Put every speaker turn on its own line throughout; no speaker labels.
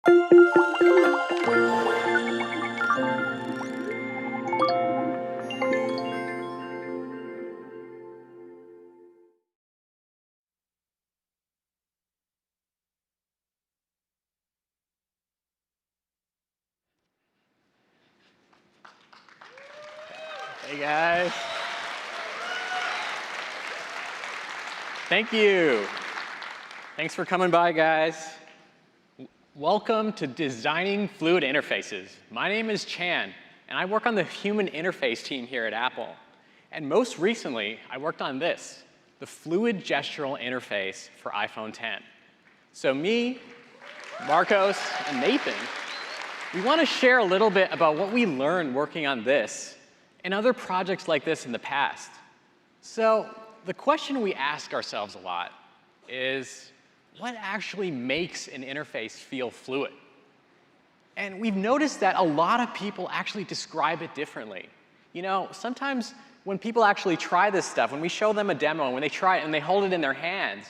Hey guys. Thank you. Thanks for coming by, guys. Welcome to Designing Fluid Interfaces. My name is Chan, and I work on the human interface team here at Apple. And most recently, I worked on this, the fluid gestural interface for iPhone X. So me, Marcos, and Nathan, we want to share a little bit about what we learned working on this and other projects like this in the past. So the question we ask ourselves a lot is, what actually makes an interface feel fluid? And we've noticed that a lot of people actually describe it differently. You know, sometimes when people actually try this stuff, when we show them a demo, and when they try it and they hold it in their hands,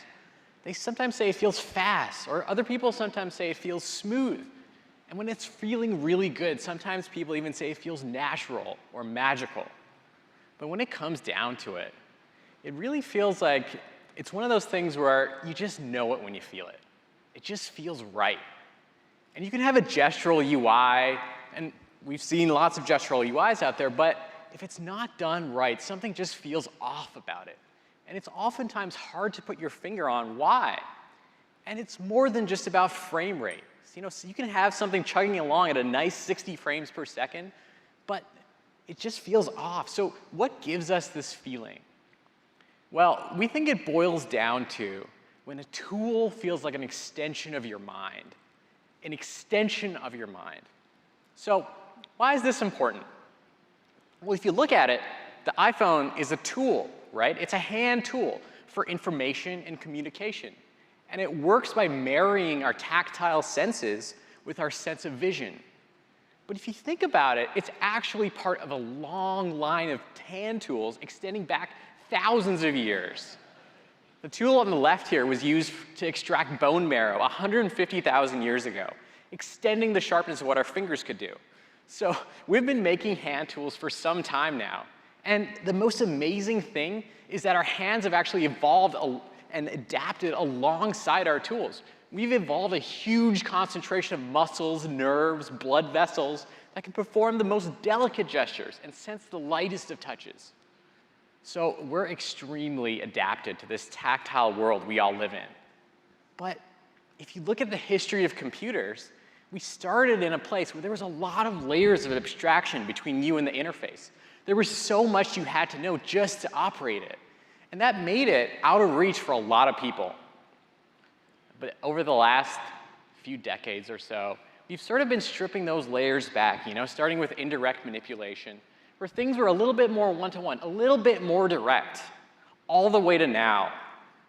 they sometimes say it feels fast, or other people sometimes say it feels smooth. And when it's feeling really good, sometimes people even say it feels natural or magical. But when it comes down to it, it really feels like it's one of those things where you just know it when you feel it. It just feels right. And you can have a gestural UI, and we've seen lots of gestural UIs out there, but if it's not done right, something just feels off about it. And it's oftentimes hard to put your finger on why. And it's more than just about frame rate. You know, so you can have something chugging along at a nice 60 frames per second, but it just feels off. So what gives us this feeling? Well, we think it boils down to when a tool feels like an extension of your mind. An extension of your mind. So why is this important? Well, if you look at it, the iPhone is a tool, right? It's a hand tool for information and communication. And it works by marrying our tactile senses with our sense of vision. But if you think about it, it's actually part of a long line of hand tools extending back thousands of years. The tool on the left here was used to extract bone marrow 150,000 years ago, extending the sharpness of what our fingers could do. So we've been making hand tools for some time now. And the most amazing thing is that our hands have actually evolved and adapted alongside our tools. We've evolved a huge concentration of muscles, nerves, blood vessels that can perform the most delicate gestures and sense the lightest of touches. So we're extremely adapted to this tactile world we all live in. But if you look at the history of computers, we started in a place where there was a lot of layers of abstraction between you and the interface. There was so much you had to know just to operate it. And that made it out of reach for a lot of people. But over the last few decades or so, we've sort of been stripping those layers back, you know, starting with indirect manipulation, where things were a little bit more one-to-one, a little bit more direct, all the way to now,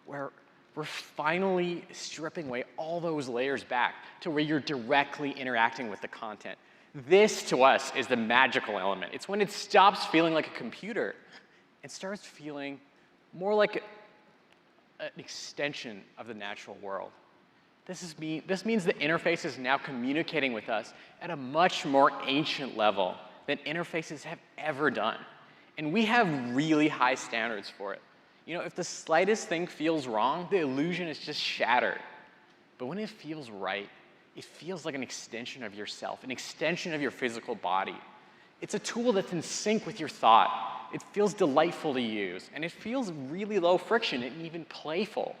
where we're finally stripping away all those layers back to where you're directly interacting with the content. This, to us, is the magical element. It's when it stops feeling like a computer and starts feeling more like an extension of the natural world. This means the interface is now communicating with us at a much more ancient level than interfaces have ever done. And we have really high standards for it. You know, if the slightest thing feels wrong, the illusion is just shattered. But when it feels right, it feels like an extension of yourself, an extension of your physical body. It's a tool that's in sync with your thought. It feels delightful to use, and it feels really low friction and even playful.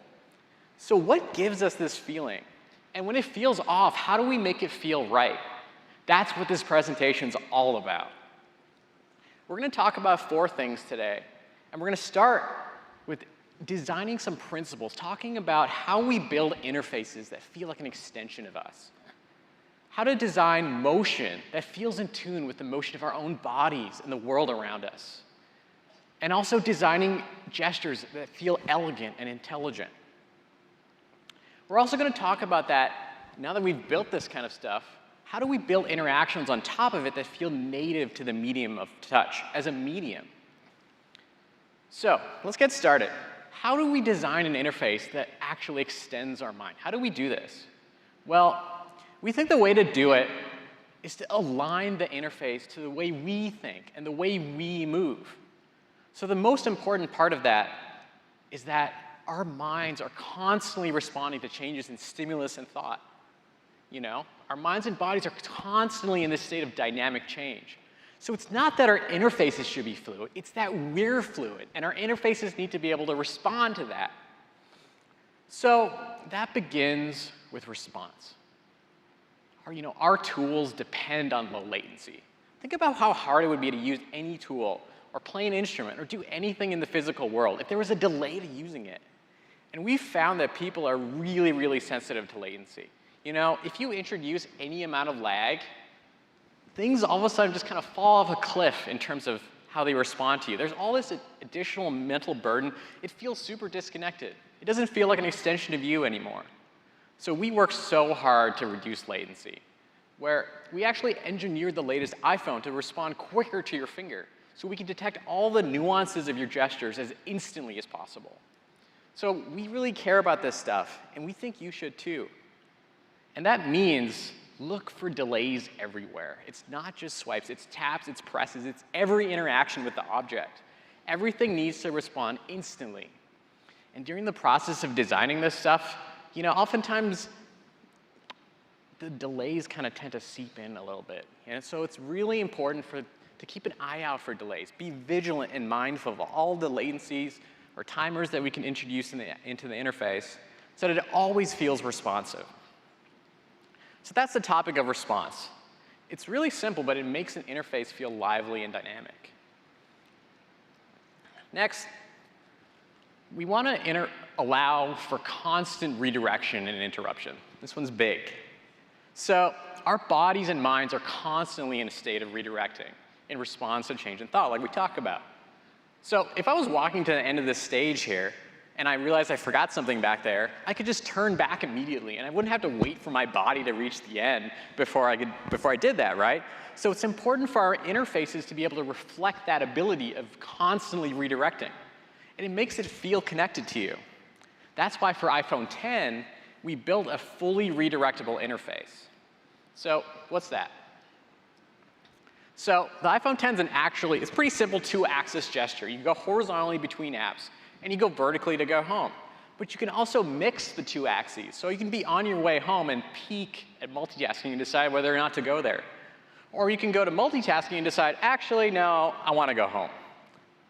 So what gives us this feeling? And when it feels off, how do we make it feel right? That's what this presentation's all about. We're going to talk about 4 things today, and we're going to start with designing some principles, talking about how we build interfaces that feel like an extension of us. How to design motion that feels in tune with the motion of our own bodies and the world around us. And also designing gestures that feel elegant and intelligent. We're also going to talk about that, now that we've built this kind of stuff, how do we build interactions on top of it that feel native to the medium of touch as a medium? So let's get started. How do we design an interface that actually extends our mind? How do we do this? Well, We think the way to do it is to align the interface to the way we think and the way we move. So the most important part of that is that our minds are constantly responding to changes in stimulus and thought. You know, our minds and bodies are constantly in this state of dynamic change. So it's not that our interfaces should be fluid, it's that we're fluid, and our interfaces need to be able to respond to that. So that begins with response. Our tools depend on low latency. Think about how hard it would be to use any tool or play an instrument or do anything in the physical world if there was a delay to using it. And we found that people are really, really sensitive to latency. If you introduce any amount of lag, things all of a sudden just kind of fall off a cliff in terms of how they respond to you. There's all this additional mental burden. It feels super disconnected. It doesn't feel like an extension of you anymore. So we work so hard to reduce latency, where we actually engineered the latest iPhone to respond quicker to your finger, so we can detect all the nuances of your gestures as instantly as possible. So we really care about this stuff, and we think you should too. And that means look for delays everywhere. It's not just swipes, it's taps, it's presses, it's every interaction with the object. Everything needs to respond instantly. And during the process of designing this stuff, oftentimes the delays kind of tend to seep in a little bit. And so it's really important to keep an eye out for delays. Be vigilant and mindful of all the latencies or timers that we can introduce into the interface so that it always feels responsive. So that's the topic of response. It's really simple, but it makes an interface feel lively and dynamic. Next, we want to allow for constant redirection and interruption. This one's big. So our bodies and minds are constantly in a state of redirecting in response to change in thought, like we talked about. So if I was walking to the end of this stage here, and I realized I forgot something back there, I could just turn back immediately, and I wouldn't have to wait for my body to reach the end before I did that, right? So it's important for our interfaces to be able to reflect that ability of constantly redirecting. And it makes it feel connected to you. That's why for iPhone X, we built a fully redirectable interface. So what's that? So the iPhone X it's pretty simple two-axis gesture. You go horizontally between apps, and you go vertically to go home. But you can also mix the two axes. So you can be on your way home and peek at multitasking and decide whether or not to go there. Or you can go to multitasking and decide, actually, no, I want to go home.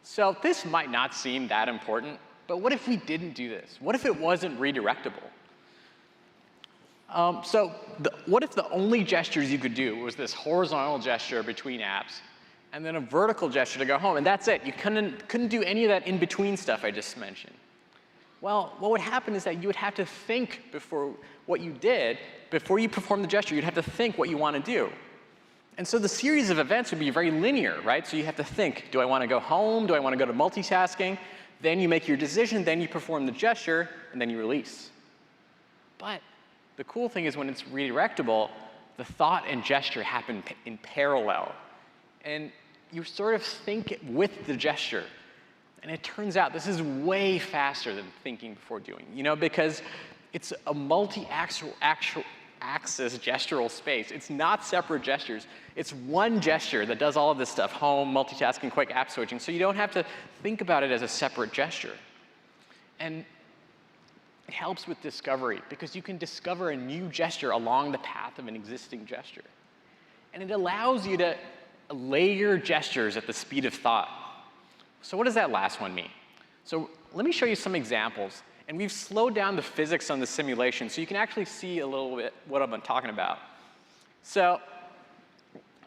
So this might not seem that important, but what if we didn't do this? What if it wasn't redirectable? What if the only gestures you could do was this horizontal gesture between apps and then a vertical gesture to go home, and that's it? You couldn't do any of that in-between stuff I just mentioned. Well, what would happen is that you would have to think before you perform the gesture, you'd have to think what you want to do. And so the series of events would be very linear, right? So you have to think, do I want to go home? Do I want to go to multitasking? Then you make your decision, then you perform the gesture, and then you release. But the cool thing is when it's redirectable, the thought and gesture happen in parallel. And you sort of think with the gesture. And it turns out this is way faster than thinking before doing, because it's a multi-axis gestural space. It's not separate gestures. It's one gesture that does all of this stuff, home, multitasking, quick app switching, so you don't have to think about it as a separate gesture. And it helps with discovery, because you can discover a new gesture along the path of an existing gesture. And it allows you to layer gestures at the speed of thought. So what does that last one mean? So let me show you some examples. And we've slowed down the physics on the simulation so you can actually see a little bit what I've been talking about. So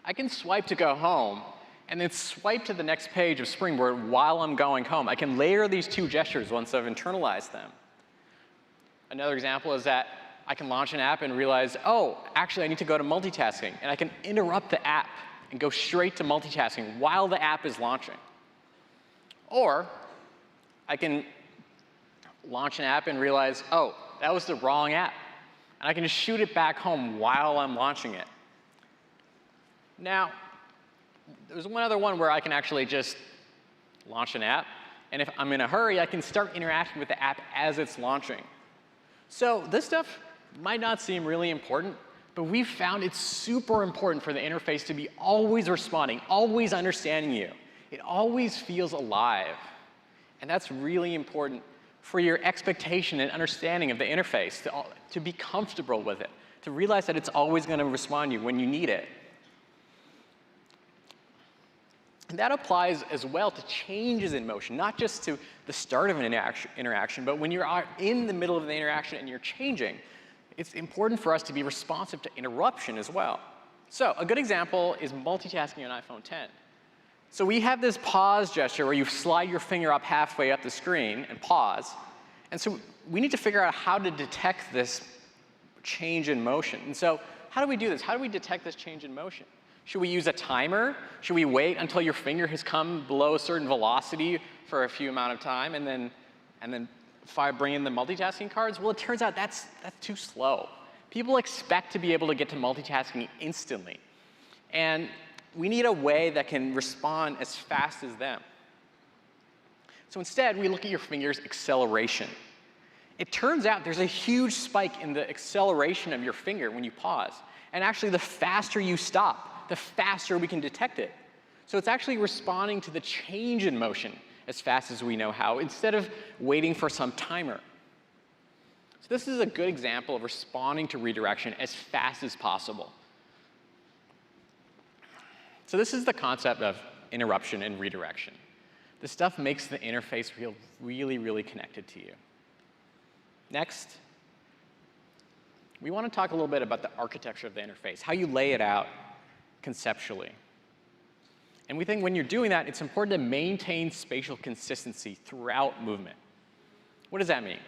I can swipe to go home, and then swipe to the next page of Springboard while I'm going home. I can layer these two gestures once I've internalized them. Another example is that I can launch an app and realize, oh, actually I need to go to multitasking. And I can interrupt the app and go straight to multitasking while the app is launching. Or I can launch an app and realize, oh, that was the wrong app. And I can just shoot it back home while I'm launching it. Now, there's one other one where I can actually just launch an app. And if I'm in a hurry, I can start interacting with the app as it's launching. So this stuff might not seem really important, But we've found it's super important for the interface to be always responding, always understanding you. It always feels alive. And that's really important for your expectation and understanding of the interface, to be comfortable with it, to realize that it's always going to respond to you when you need it. And that applies as well to changes in motion, not just to the start of an interaction, but when you're in the middle of the interaction and you're changing, it's important for us to be responsive to interruption as well. So a good example is multitasking on iPhone 10. So we have this pause gesture where you slide your finger up halfway up the screen and pause. And so we need to figure out how to detect this change in motion. And so how do we do this? How do we detect this change in motion? Should we use a timer? Should we wait until your finger has come below a certain velocity for a few amount of time and then bring in the multitasking cards? Well, it turns out that's too slow. People expect to be able to get to multitasking instantly. And we need a way that can respond as fast as them. So instead, we look at your finger's acceleration. It turns out there's a huge spike in the acceleration of your finger when you pause. And actually, the faster you stop, the faster we can detect it. So it's actually responding to the change in motion as fast as we know how, instead of waiting for some timer. So this is a good example of responding to redirection as fast as possible. So this is the concept of interruption and redirection. This stuff makes the interface feel really, really connected to you. Next, we want to talk a little bit about the architecture of the interface, how you lay it out conceptually. And we think when you're doing that, it's important to maintain spatial consistency throughout movement. What does that mean?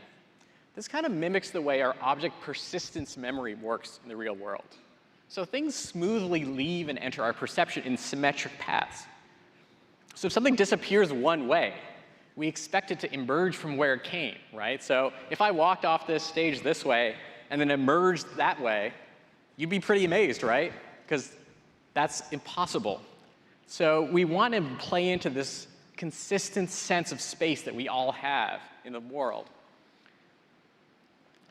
This kind of mimics the way our object persistence memory works in the real world. So things smoothly leave and enter our perception in symmetric paths. So if something disappears one way, we expect it to emerge from where it came, right? So if I walked off this stage this way and then emerged that way, you'd be pretty amazed, right? Because that's impossible. So we want to play into this consistent sense of space that we all have in the world.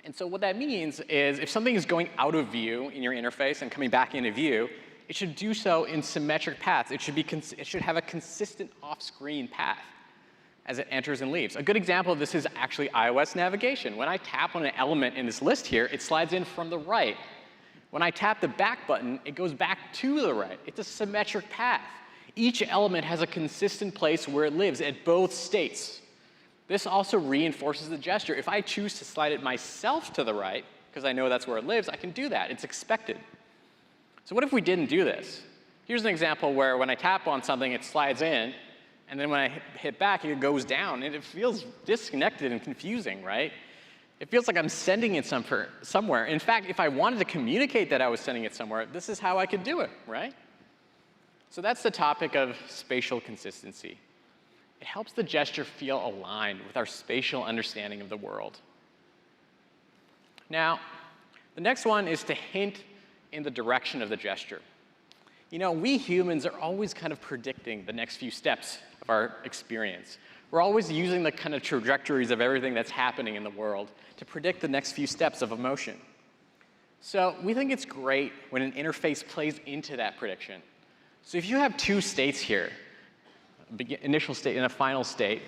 And so what that means is if something is going out of view in your interface and coming back into view, it should do so in symmetric paths. It should have a consistent off-screen path as it enters and leaves. A good example of this is actually iOS navigation. When I tap on an element in this list here, it slides in from the right. When I tap the back button, it goes back to the right. It's a symmetric path. Each element has a consistent place where it lives at both states. This also reinforces the gesture. If I choose to slide it myself to the right, because I know that's where it lives, I can do that. It's expected. So what if we didn't do this? Here's an example where when I tap on something, it slides in, and then when I hit back, it goes down, and it feels disconnected and confusing, right? It feels like I'm sending it somewhere. In fact, if I wanted to communicate that I was sending it somewhere, this is how I could do it, right? So that's the topic of spatial consistency. It helps the gesture feel aligned with our spatial understanding of the world. Now, the next one is to hint in the direction of the gesture. You know, we humans are always kind of predicting the next few steps of our experience. We're always using the kind of trajectories of everything that's happening in the world to predict the next few steps of emotion. So we think it's great when an interface plays into that prediction. So if you have two states here, initial state and a final state,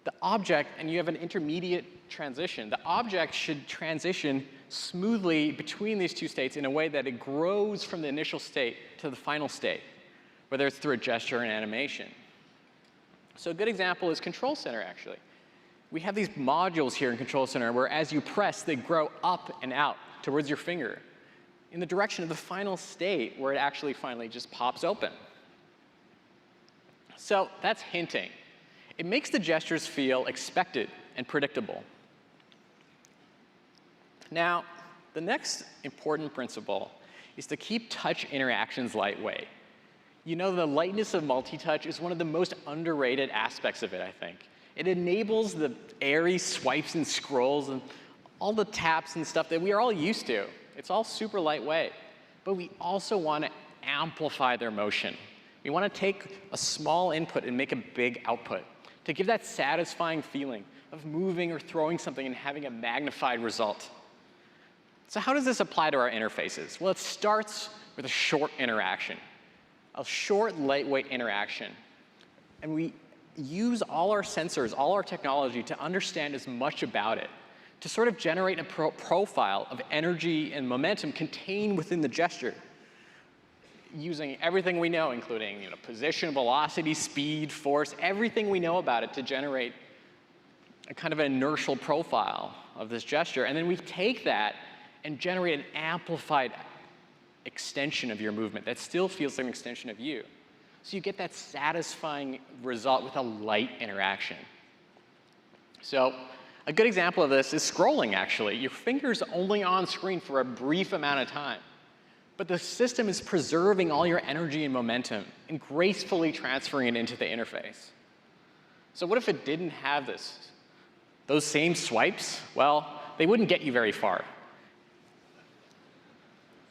the object, and you have an intermediate transition, the object should transition smoothly between these two states in a way that it grows from the initial state to the final state, whether it's through a gesture or an animation. So a good example is Control Center, actually. We have these modules here in Control Center where as you press, they grow up and out towards your finger in the direction of the final state where it actually finally just pops open. So that's hinting. It makes the gestures feel expected and predictable. Now, the next important principle is to keep touch interactions lightweight. You know, the lightness of multi-touch is one of the most underrated aspects of it, I think. It enables the airy swipes and scrolls and all the taps and stuff that we are all used to. It's all super lightweight. But we also want to amplify their motion. We want to take a small input and make a big output to give that satisfying feeling of moving or throwing something and having a magnified result. So how does this apply to our interfaces? Well, it starts with a short interaction, a short, lightweight interaction. And we use all our sensors, all our technology to understand as much about it, to sort of generate a profile of energy and momentum contained within the gesture, using everything we know, including position, velocity, speed, force, everything we know about it to generate a kind of an inertial profile of this gesture. And then we take that and generate an amplified extension of your movement that still feels like an extension of you. So you get that satisfying result with a light interaction. So a good example of this is scrolling, actually. Your finger's only on screen for a brief amount of time, but the system is preserving all your energy and momentum and gracefully transferring it into the interface. So what if it didn't have this? Those same swipes, well, they wouldn't get you very far.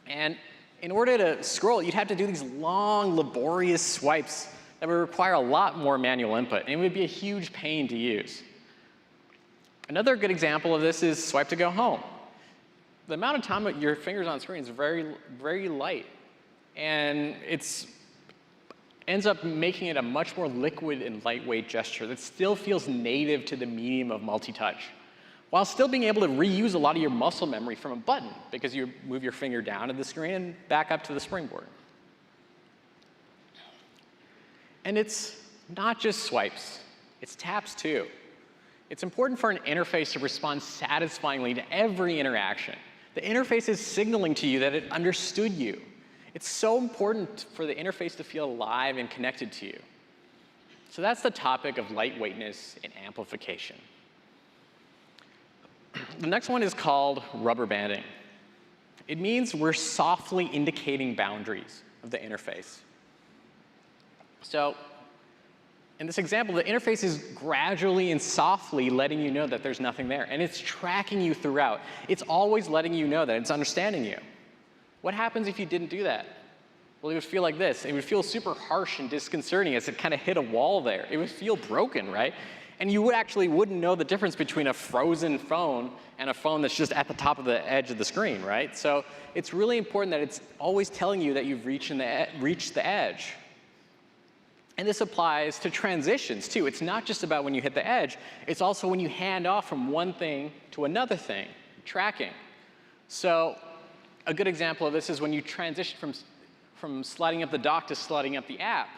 And in order to scroll, you'd have to do these long, laborious swipes that would require a lot more manual input, and it would be a huge pain to use. Another good example of this is swipe to go home. The amount of time that your finger's on screen is very, very light, and it ends up making it a much more liquid and lightweight gesture that still feels native to the medium of multi-touch, while still being able to reuse a lot of your muscle memory from a button, because you move your finger down to the screen and back up to the springboard. And it's not just swipes, it's taps too. It's important for an interface to respond satisfyingly to every interaction. The interface is signaling to you that it understood you. It's so important for the interface to feel alive and connected to you. So that's the topic of lightweightness and amplification. The next one is called rubber banding. It means we're softly indicating boundaries of the interface. So in this example, the interface is gradually and softly letting you know that there's nothing there, and it's tracking you throughout. It's always letting you know that it's understanding you. What happens if you didn't do that? Well, it would feel like this. It would feel super harsh and disconcerting as it kind of hit a wall there. It would feel broken, right? And you wouldn't know the difference between a frozen phone and a phone that's just at the top of the edge of the screen, right? So it's really important that it's always telling you that you've reached the edge. And this applies to transitions, too. It's not just about when you hit the edge. It's also when you hand off from one thing to another thing, tracking. So a good example of this is when you transition from sliding up the dock to sliding up the app.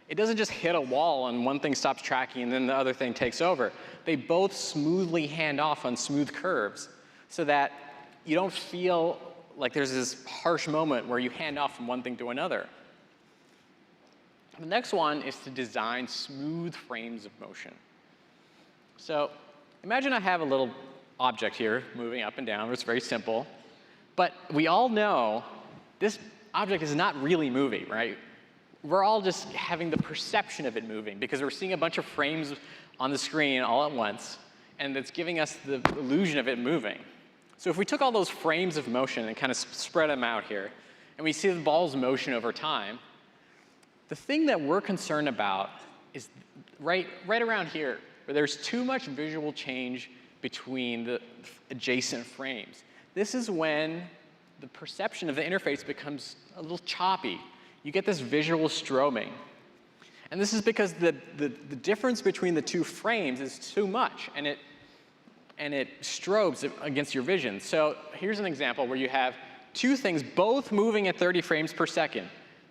It doesn't just hit a wall and one thing stops tracking and then the other thing takes over. They both smoothly hand off on smooth curves so that you don't feel like there's this harsh moment where you hand off from one thing to another. The next one is to design smooth frames of motion. So imagine I have a little object here moving up and down. It's very simple. But we all know this object is not really moving, right? We're all just having the perception of it moving because we're seeing a bunch of frames on the screen all at once, and it's giving us the illusion of it moving. So if we took all those frames of motion and kind of spread them out here, and we see the ball's motion over time, the thing that we're concerned about is right around here, where there's too much visual change between the adjacent frames. This is when the perception of the interface becomes a little choppy. You get this visual strobing. And this is because the difference between the two frames is too much, and it strobes against your vision. So here's an example where you have two things both moving at 30 frames per second.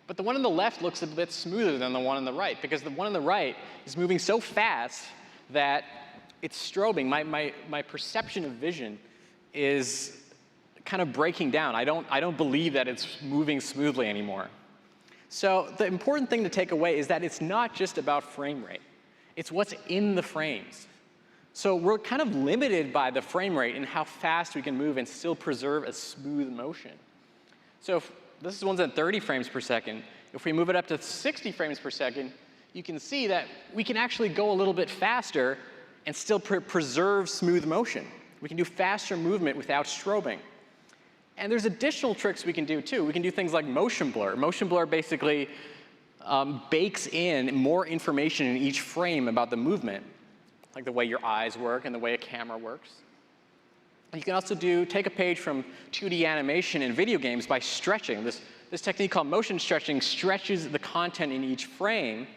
But the one on the left looks a bit smoother than the one on the right, because the one on the right is moving so fast that it's strobing. My perception of vision is kind of breaking down. I don't believe that it's moving smoothly anymore. So the important thing to take away is that it's not just about frame rate. It's what's in the frames. So we're kind of limited by the frame rate and how fast we can move and still preserve a smooth motion. So if this one's at 30 frames per second. If we move it up to 60 frames per second, you can see that we can actually go a little bit faster and still preserve smooth motion. We can do faster movement without strobing. And there's additional tricks we can do, too. We can do things like motion blur. Motion blur basically bakes in more information in each frame about the movement, like the way your eyes work and the way a camera works. You can also take a page from 2D animation in video games by stretching. This technique called motion stretching stretches the content in each frame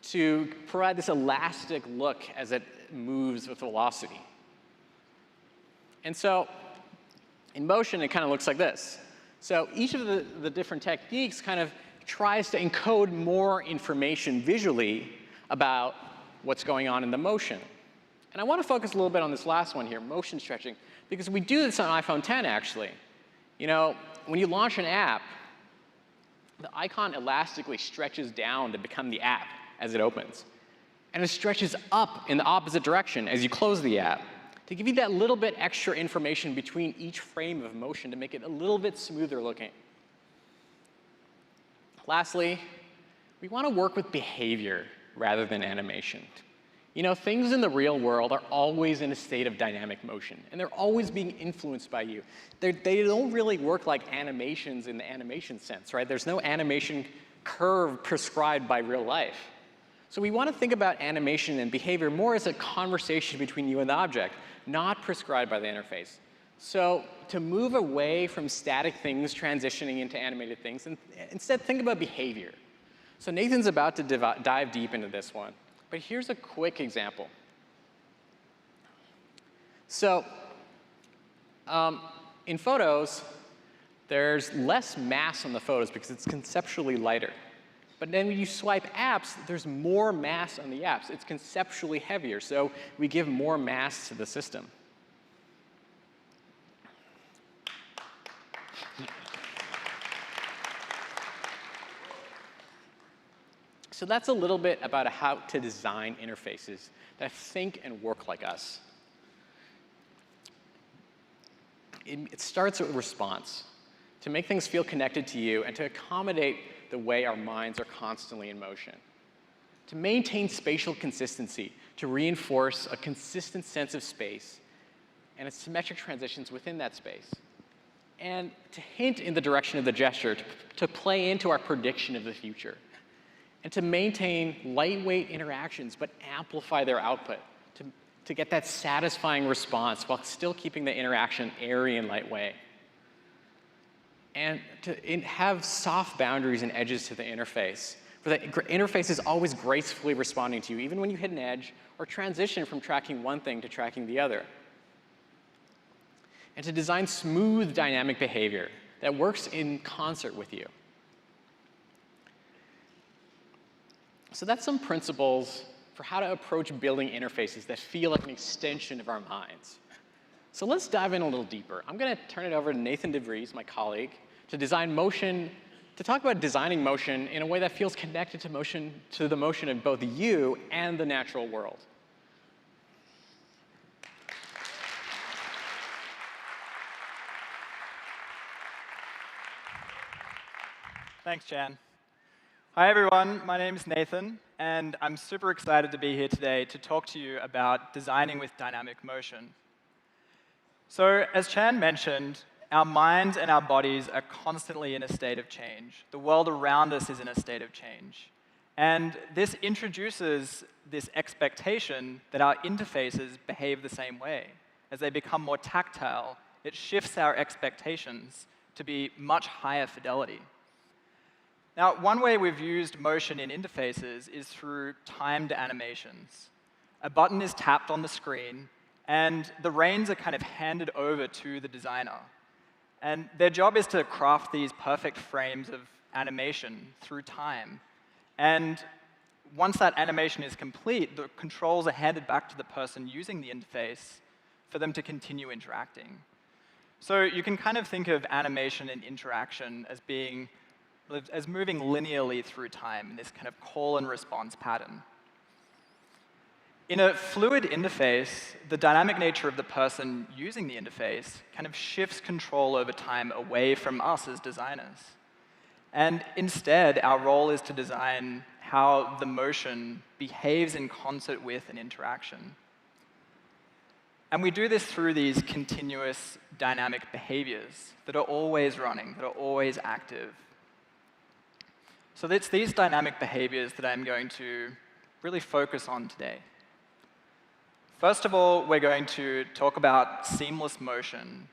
to provide this elastic look as it moves with velocity. And so in motion, it kind of looks like this. So each of the different techniques kind of tries to encode more information visually about what's going on in the motion. And I want to focus a little bit on this last one here, motion stretching, because we do this on iPhone X, actually. You know, when you launch an app, the icon elastically stretches down to become the app as it opens. And it stretches up in the opposite direction as you close the app to give you that little bit extra information between each frame of motion to make it a little bit smoother looking. Lastly, we want to work with behavior rather than animation. You know, things in the real world are always in a state of dynamic motion, and they're always being influenced by you. They don't really work like animations in the animation sense, right? There's no animation curve prescribed by real life. So we want to think about animation and behavior more as a conversation between you and the object, not prescribed by the interface. So to move away from static things transitioning into animated things, and instead think about behavior. So Nathan's about to dive deep into this one. But here's a quick example. So in photos, there's less mass on the photos because it's conceptually lighter. But then when you swipe apps, there's more mass on the apps. It's conceptually heavier, so we give more mass to the system. So that's a little bit about how to design interfaces that think and work like us. It starts with response, to make things feel connected to you and to accommodate the way our minds are constantly in motion. To maintain spatial consistency, to reinforce a consistent sense of space and its symmetric transitions within that space. And to hint in the direction of the gesture, to play into our prediction of the future. And to maintain lightweight interactions, but amplify their output, to get that satisfying response while still keeping the interaction airy and lightweight. And to have soft boundaries and edges to the interface, for the interface is always gracefully responding to you, even when you hit an edge or transition from tracking one thing to tracking the other. And to design smooth dynamic behavior that works in concert with you. So that's some principles for how to approach building interfaces that feel like an extension of our minds. So let's dive in a little deeper. I'm going to turn it over to Nathan DeVries, my colleague, to talk about designing motion in a way that feels connected to the motion of both you and the natural world.
Thanks, Chan. Hi, everyone. My name is Nathan, and I'm super excited to be here today to talk to you about designing with dynamic motion. So as Chan mentioned, our minds and our bodies are constantly in a state of change. The world around us is in a state of change. And this introduces this expectation that our interfaces behave the same way. As they become more tactile, it shifts our expectations to be much higher fidelity. Now, one way we've used motion in interfaces is through timed animations. A button is tapped on the screen, and the reins are kind of handed over to the designer. And their job is to craft these perfect frames of animation through time. And once that animation is complete, the controls are handed back to the person using the interface for them to continue interacting. So you can kind of think of animation and interaction as moving linearly through time in this kind of call and response pattern. In a fluid interface, the dynamic nature of the person using the interface kind of shifts control over time away from us as designers. And instead, our role is to design how the motion behaves in concert with an interaction. And we do this through these continuous dynamic behaviors that are always running, that are always active. So it's these dynamic behaviors that I'm going to really focus on today. First of all, we're going to talk about seamless motion.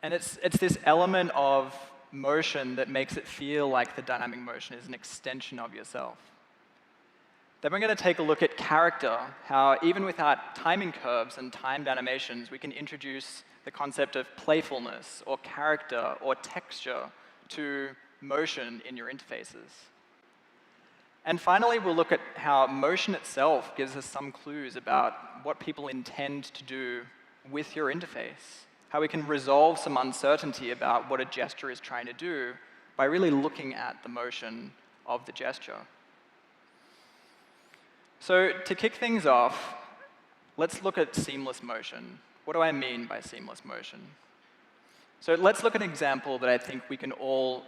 And it's this element of motion that makes it feel like the dynamic motion is an extension of yourself. Then we're going to take a look at character, how even without timing curves and timed animations, we can introduce the concept of playfulness or character or texture to motion in your interfaces. And finally, we'll look at how motion itself gives us some clues about what people intend to do with your interface, how we can resolve some uncertainty about what a gesture is trying to do by really looking at the motion of the gesture. So to kick things off, let's look at seamless motion. What do I mean by seamless motion? So let's look at an example that I think we can all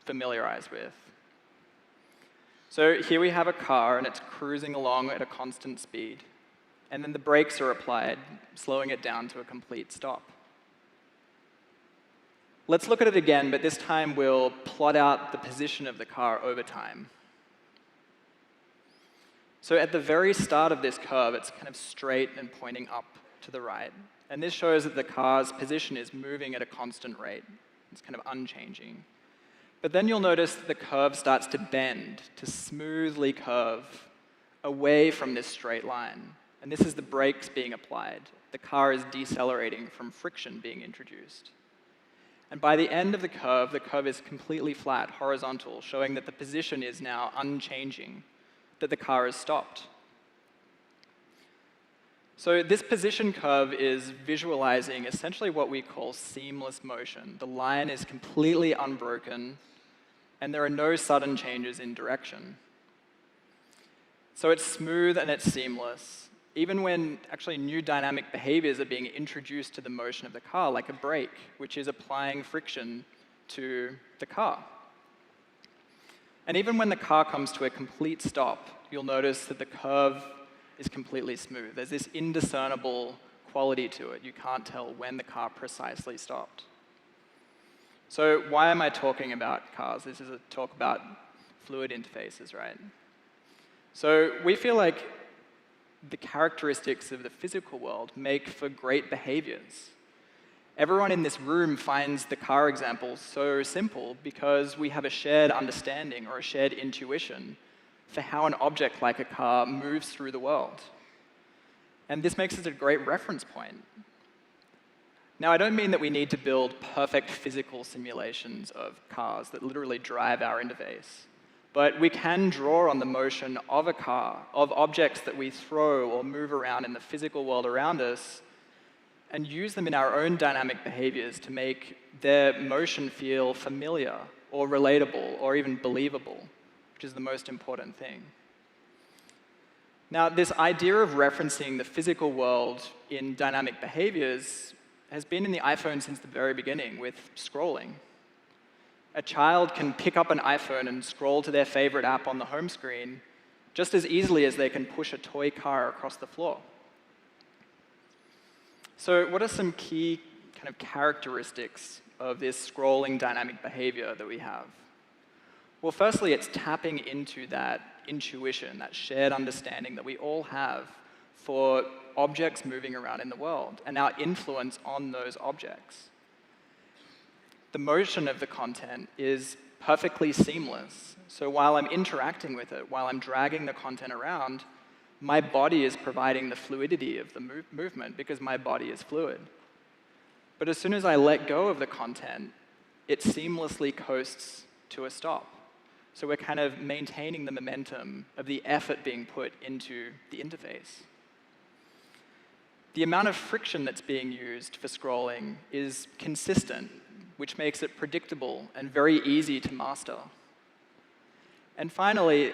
familiarize with. So here we have a car, and it's cruising along at a constant speed. And then the brakes are applied, slowing it down to a complete stop. Let's look at it again, but this time we'll plot out the position of the car over time. So at the very start of this curve, it's kind of straight and pointing up to the right. And this shows that the car's position is moving at a constant rate. It's kind of unchanging. But then you'll notice that the curve starts to bend, to smoothly curve away from this straight line. And this is the brakes being applied. The car is decelerating from friction being introduced. And by the end of the curve is completely flat, horizontal, showing that the position is now unchanging, that the car has stopped. So this position curve is visualizing essentially what we call seamless motion. The line is completely unbroken, and there are no sudden changes in direction. So it's smooth and it's seamless, even when actually new dynamic behaviors are being introduced to the motion of the car, like a brake, which is applying friction to the car. And even when the car comes to a complete stop, you'll notice that the curve is completely smooth. There's this indiscernible quality to it. You can't tell when the car precisely stopped. So why am I talking about cars? This is a talk about fluid interfaces, right? So we feel like the characteristics of the physical world make for great behaviors. Everyone in this room finds the car example so simple because we have a shared understanding or a shared intuition for how an object like a car moves through the world. And this makes it a great reference point. Now, I don't mean that we need to build perfect physical simulations of cars that literally drive our interface. But we can draw on the motion of a car, of objects that we throw or move around in the physical world around us, and use them in our own dynamic behaviors to make their motion feel familiar or relatable or even believable, which is the most important thing. Now, this idea of referencing the physical world in dynamic behaviors has been in the iPhone since the very beginning with scrolling. A child can pick up an iPhone and scroll to their favorite app on the home screen just as easily as they can push a toy car across the floor. So what are some key kind of characteristics of this scrolling dynamic behavior that we have? Well, firstly, it's tapping into that intuition, that shared understanding that we all have for objects moving around in the world and our influence on those objects. The motion of the content is perfectly seamless. So while I'm interacting with it, while I'm dragging the content around, my body is providing the fluidity of the movement because my body is fluid. But as soon as I let go of the content, it seamlessly coasts to a stop. So we're kind of maintaining the momentum of the effort being put into the interface. The amount of friction that's being used for scrolling is consistent, which makes it predictable and very easy to master. And finally,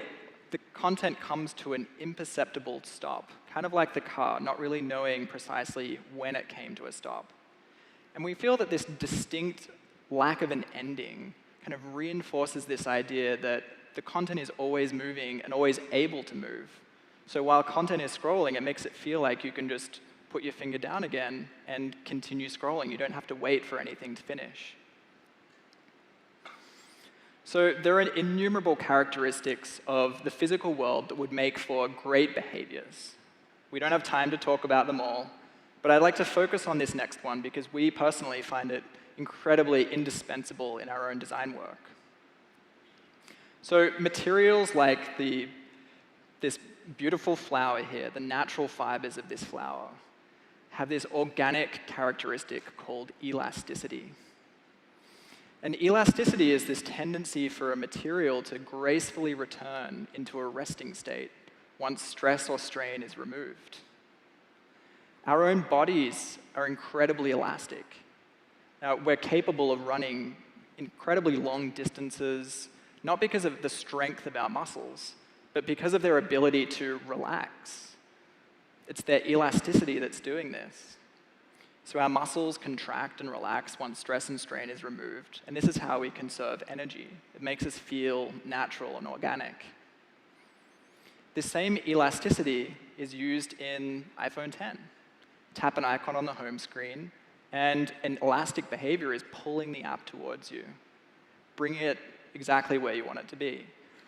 the content comes to an imperceptible stop, kind of like the car, not really knowing precisely when it came to a stop. And we feel that this distinct lack of an ending kind of reinforces this idea that the content is always moving and always able to move. So while content is scrolling, it makes it feel like you can just put your finger down again and continue scrolling. You don't have to wait for anything to finish. So there are innumerable characteristics of the physical world that would make for great behaviors. We don't have time to talk about them all, but I'd like to focus on this next one because we personally find it incredibly indispensable in our own design work. So materials like this beautiful flower here, the natural fibers of this flower, have this organic characteristic called elasticity. And elasticity is this tendency for a material to gracefully return into a resting state once stress or strain is removed. Our own bodies are incredibly elastic. Now, we're capable of running incredibly long distances, not because of the strength of our muscles, but because of their ability to relax. It's their elasticity that's doing this. So our muscles contract and relax once stress and strain is removed, and this is how we conserve energy. It makes us feel natural and organic. This same elasticity is used in iPhone 10. Tap an icon on the home screen, and an elastic behavior is pulling the app towards you, bringing it exactly where you want it to be.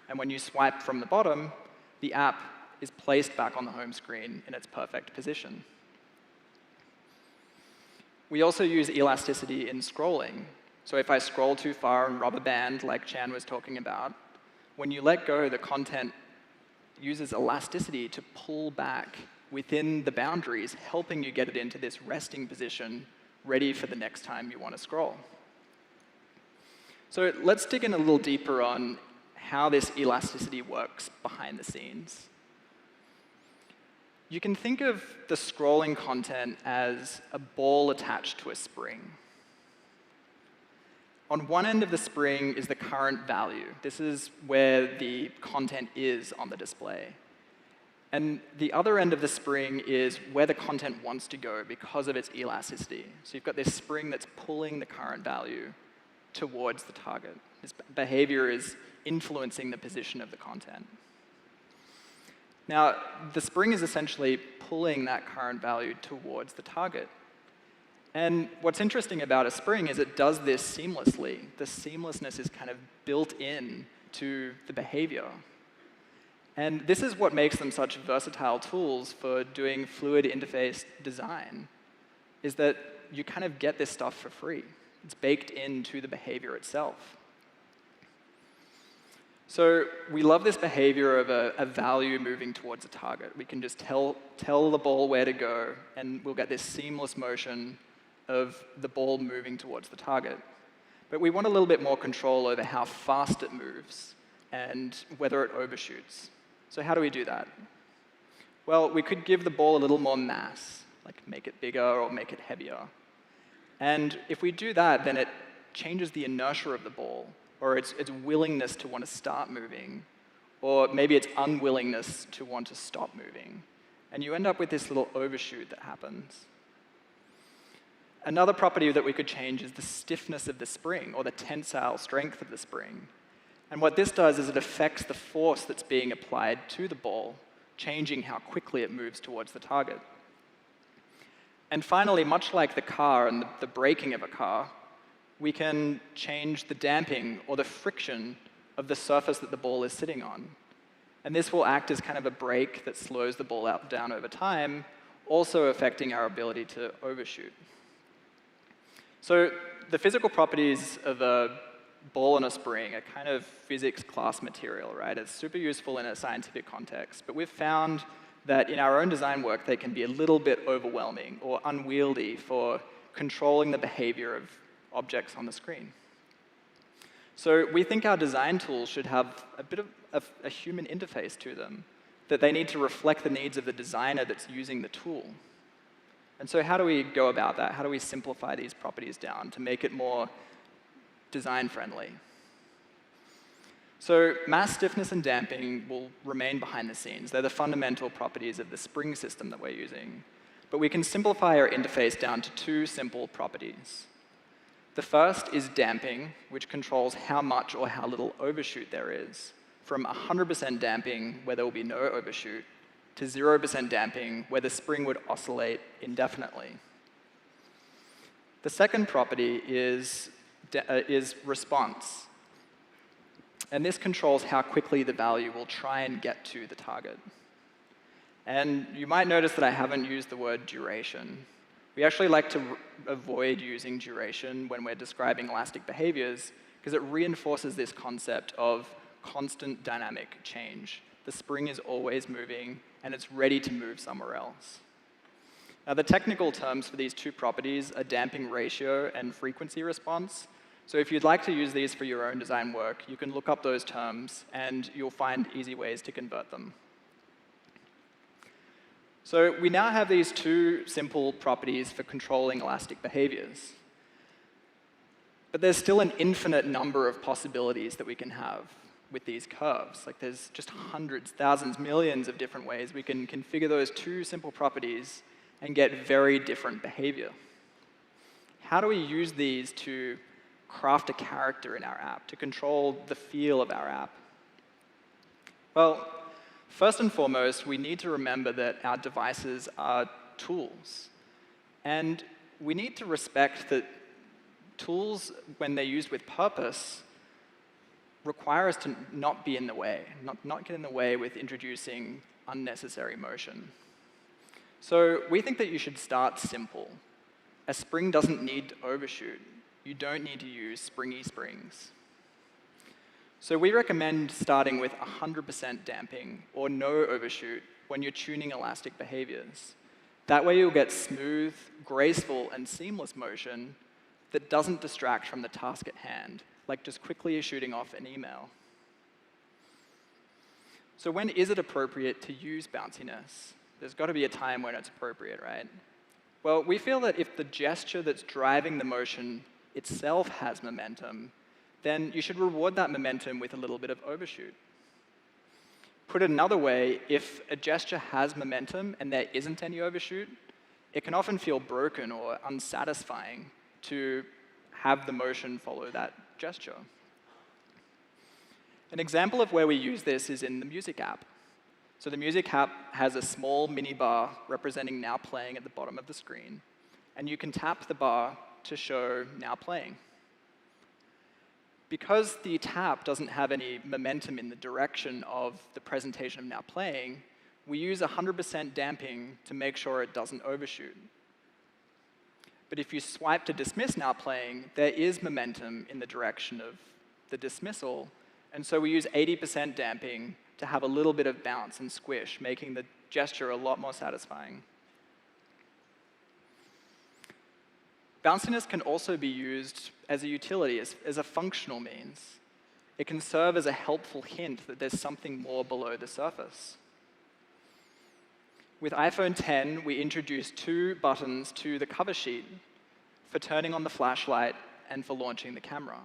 And when you swipe from the bottom, the app is placed back on the home screen in its perfect position. We also use elasticity in scrolling. So if I scroll too far and rubber band, like Chan was talking about, when you let go, the content uses elasticity to pull back within the boundaries, helping you get it into this resting position, ready for the next time you want to scroll. So let's dig in a little deeper on how this elasticity works behind the scenes. You can think of the scrolling content as a ball attached to a spring. On one end of the spring is the current value. This is where the content is on the display. And the other end of the spring is where the content wants to go because of its elasticity. So you've got this spring that's pulling the current value towards the target. This behavior is influencing the position of the content. Now, the spring is essentially pulling that current value towards the target. And what's interesting about a spring is it does this seamlessly. The seamlessness is kind of built in to the behavior. And this is what makes them such versatile tools for doing fluid interface design, is that you kind of get this stuff for free. It's baked into the behavior itself. So we love this behavior of a value moving towards a target. We can just tell the ball where to go, and we'll get this seamless motion of the ball moving towards the target. But we want a little bit more control over how fast it moves and whether it overshoots. So how do we do that? Well, we could give the ball a little more mass, like make it bigger or make it heavier. And if we do that, then it changes the inertia of the ball, or its willingness to want to start moving, or maybe its unwillingness to want to stop moving. And you end up with this little overshoot that happens. Another property that we could change is the stiffness of the spring, or the tensile strength of the spring. And what this does is it affects the force that's being applied to the ball, changing how quickly it moves towards the target. And finally, much like the car and the braking of a car, we can change the damping or the friction of the surface that the ball is sitting on. And this will act as kind of a brake that slows the ball down over time, also affecting our ability to overshoot. So the physical properties of a ball and a spring are kind of physics class material, right? It's super useful in a scientific context, but we've found that in our own design work, they can be a little bit overwhelming or unwieldy for controlling the behavior of objects on the screen. So we think our design tools should have a bit of a human interface to them, that they need to reflect the needs of the designer that's using the tool. And so how do we go about that? How do we simplify these properties down to make it more design-friendly? So mass stiffness and damping will remain behind the scenes. They're the fundamental properties of the spring system that we're using. But we can simplify our interface down to two simple properties. The first is damping, which controls how much or how little overshoot there is, from 100% damping, where there will be no overshoot, to 0% damping, where the spring would oscillate indefinitely. The second property is response. And this controls how quickly the value will try and get to the target. And you might notice that I haven't used the word duration. We actually like to avoid using duration when we're describing elastic behaviors because it reinforces this concept of constant dynamic change. The spring is always moving, and it's ready to move somewhere else. Now, the technical terms for these two properties are damping ratio and frequency response. So if you'd like to use these for your own design work, you can look up those terms, and you'll find easy ways to convert them. So we now have these two simple properties for controlling elastic behaviors. But there's still an infinite number of possibilities that we can have with these curves. Like there's just hundreds, thousands, millions of different ways we can configure those two simple properties and get very different behavior. How do we use these to craft a character in our app, to control the feel of our app? Well, first and foremost, we need to remember that our devices are tools. And we need to respect that tools, when they're used with purpose, require us to not be in the way, not get in the way with introducing unnecessary motion. So we think that you should start simple. A spring doesn't need to overshoot. You don't need to use springy springs. So we recommend starting with 100% damping or no overshoot when you're tuning elastic behaviors. That way you'll get smooth, graceful, and seamless motion that doesn't distract from the task at hand, like just quickly shooting off an email. So when is it appropriate to use bounciness? There's got to be a time when it's appropriate, right? Well, we feel that if the gesture that's driving the motion itself has momentum, then you should reward that momentum with a little bit of overshoot. Put it another way, if a gesture has momentum and there isn't any overshoot, it can often feel broken or unsatisfying to have the motion follow that gesture. An example of where we use this is in the music app. So the music app has a small mini bar representing now playing at the bottom of the screen. And you can tap the bar to show now playing. Because the tap doesn't have any momentum in the direction of the presentation of now playing, we use 100% damping to make sure it doesn't overshoot. But if you swipe to dismiss now playing, there is momentum in the direction of the dismissal. And so we use 80% damping to have a little bit of bounce and squish, making the gesture a lot more satisfying. Bounciness can also be used as a utility, as a functional means. It can serve as a helpful hint that there's something more below the surface. With iPhone 10, we introduced 2 buttons to the cover sheet for turning on the flashlight and for launching the camera.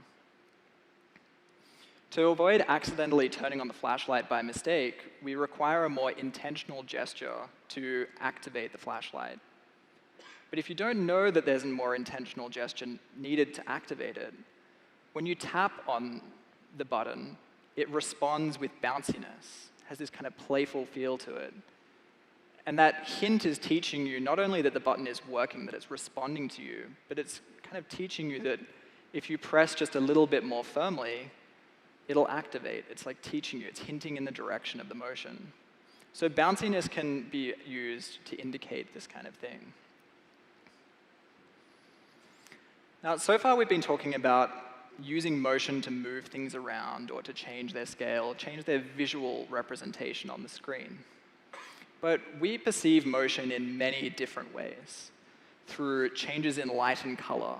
To avoid accidentally turning on the flashlight by mistake, we require a more intentional gesture to activate the flashlight. But if you don't know that there's a more intentional gesture needed to activate it, when you tap on the button, it responds with bounciness, has this kind of playful feel to it. And that hint is teaching you not only that the button is working, that it's responding to you, but it's kind of teaching you that if you press just a little bit more firmly, it'll activate. It's like teaching you. It's hinting in the direction of the motion. So bounciness can be used to indicate this kind of thing. Now, so far we've been talking about using motion to move things around or to change their scale, change their visual representation on the screen. But we perceive motion in many different ways, through changes in light and color,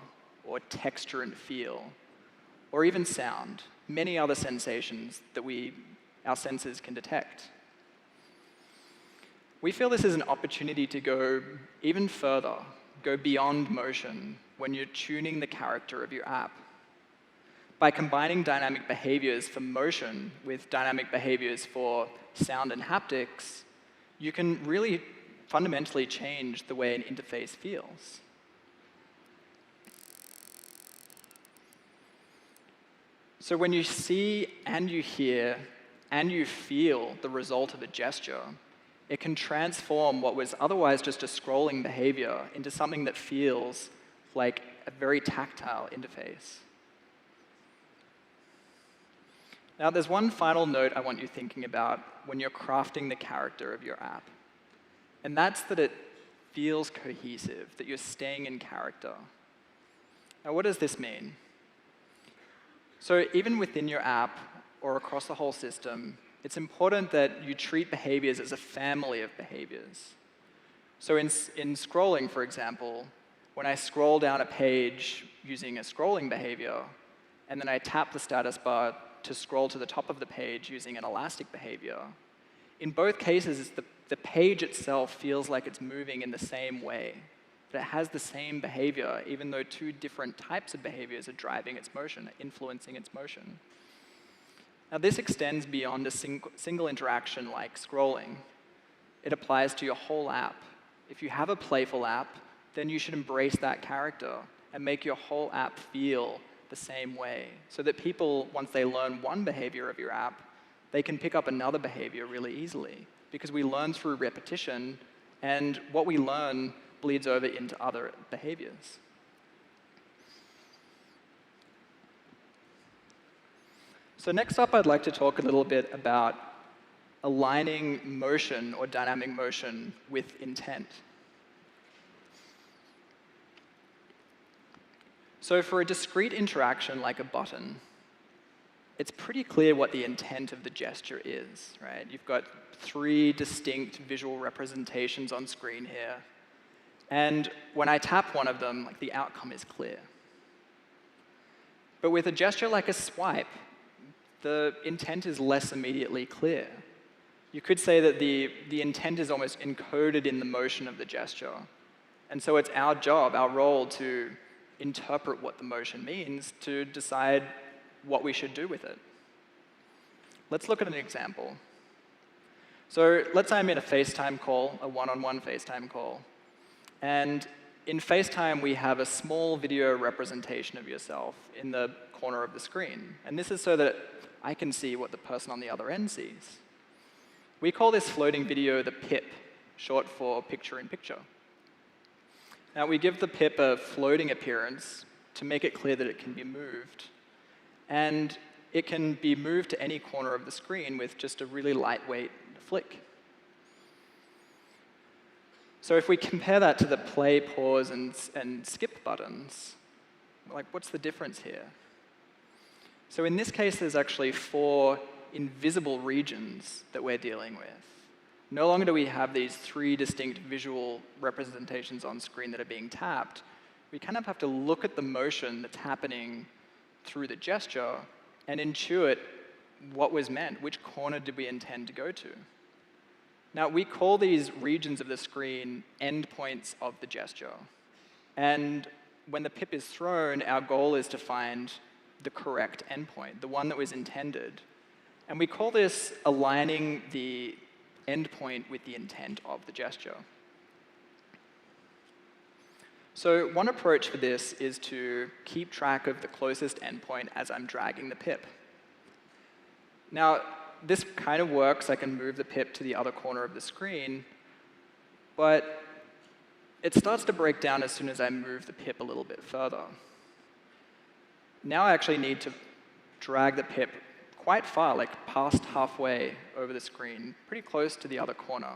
or texture and feel, or even sound, many other sensations that our senses can detect. We feel this is an opportunity to go even further, go beyond motion when you're tuning the character of your app. By combining dynamic behaviors for motion with dynamic behaviors for sound and haptics, you can really fundamentally change the way an interface feels. So when you see and you hear and you feel the result of a gesture, it can transform what was otherwise just a scrolling behavior into something that feels like a very tactile interface. Now, there's one final note I want you thinking about when you're crafting the character of your app. And that's that it feels cohesive, that you're staying in character. Now, what does this mean? So even within your app or across the whole system, it's important that you treat behaviors as a family of behaviors. So in scrolling, for example, when I scroll down a page using a scrolling behavior, and then I tap the status bar to scroll to the top of the page using an elastic behavior, in both cases, the page itself feels like it's moving in the same way, that it has the same behavior, even though two different types of behaviors are driving its motion, influencing its motion. Now, this extends beyond a single interaction like scrolling. It applies to your whole app. If you have a playful app, then you should embrace that character and make your whole app feel the same way, so that people, once they learn one behavior of your app, they can pick up another behavior really easily, because we learn through repetition, and what we learn bleeds over into other behaviors. So next up, I'd like to talk a little bit about aligning motion or dynamic motion with intent. So for a discrete interaction like a button, it's pretty clear what the intent of the gesture is, right? You've got 3 distinct visual representations on screen here. And when I tap one of them, the outcome is clear. But with a gesture like a swipe, the intent is less immediately clear. You could say that the intent is almost encoded in the motion of the gesture. And so it's our job, our role, to interpret what the motion means to decide what we should do with it. Let's look at an example. So let's say I'm in a FaceTime call, a one-on-one FaceTime call. And in FaceTime, we have a small video representation of yourself in the corner of the screen. And this is so that I can see what the person on the other end sees. We call this floating video the PIP, short for picture-in-picture. Now, we give the PIP a floating appearance to make it clear that it can be moved. And it can be moved to any corner of the screen with just a really lightweight flick. So if we compare that to the play, pause, and skip buttons, what's the difference here? So in this case, there's actually 4 invisible regions that we're dealing with. No longer do we have these 3 distinct visual representations on screen that are being tapped. We kind of have to look at the motion that's happening through the gesture and intuit what was meant, which corner did we intend to go to. Now, we call these regions of the screen endpoints of the gesture. And when the PIP is thrown, our goal is to find the correct endpoint, the one that was intended. And we call this aligning the endpoint with the intent of the gesture. So one approach for this is to keep track of the closest endpoint as I'm dragging the PIP. Now, this kind of works. I can move the PIP to the other corner of the screen, but it starts to break down as soon as I move the PIP a little bit further. Now I actually need to drag the PIP quite far, past halfway over the screen, pretty close to the other corner.